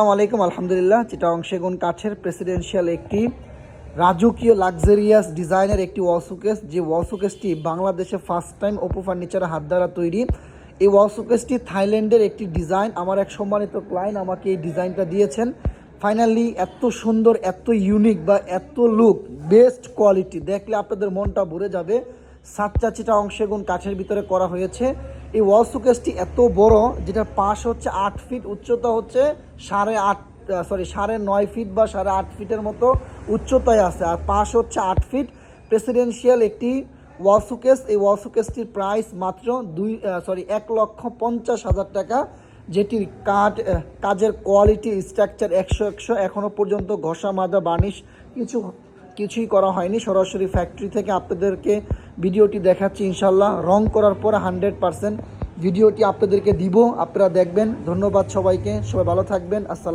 আসসালামু আলাইকুম। আলহামদুলিল্লাহ, চিটাগং সেগুন কাঠের প্রেসিডেন্সিয়াল একটি রাজকীয় লাক্সারিয়াস ডিজাইনের একটি ওয়াল শোকেস, যে ওয়াল শোকেসটি বাংলাদেশে ফার্স্ট টাইম অপু ফার্নিচারের হাত দ্বারা তৈরি। এই ওয়াল শোকেসটি থাইল্যান্ডের একটি ডিজাইন। আমার এক সম্মানিত ক্লায়েন্ট আমাকে এই ডিজাইনটা দিয়েছেন। ফাইনালি এত সুন্দর, এত ইউনিক বা এত লুক, বেস্ট কোয়ালিটি, দেখলে আপনাদের মনটা ভরে যাবে। সাতটা চিটাগং সেগুন কাঠের ভিতরে করা হয়েছে। এই ওয়াল শোকেসটি এত বড়, যেটার পাশ হচ্ছে 8 ফিট, উচ্চতা হচ্ছে 9.5 ফিট বা 8.5 ফিটের মতো উচ্চতায় আছে, আর পাশ হচ্ছে 8 ফিট। প্রেসিডেন্সিয়াল একটি ওয়াল শোকেস। এই ওয়াল শোকেসটির প্রাইস মাত্র 1,50,000 টাকা, যেটির কাজের কোয়ালিটি, স্ট্রাকচার 100 এখনও পর্যন্ত ঘষা মাজা বার্নিশ কিছুই করা হয়নি। সরাসরি ফ্যাক্টরি থেকে আপনাদেরকে ভিডিওটি দেখাচ্ছি। ইনশাল্লাহ রং করার পর 100% ভিডিওটি আপনাদেরকে দিব, আপনারা দেখবেন। ধন্যবাদ সবাইকে, সবাই ভালো থাকবেন। আসসালাম।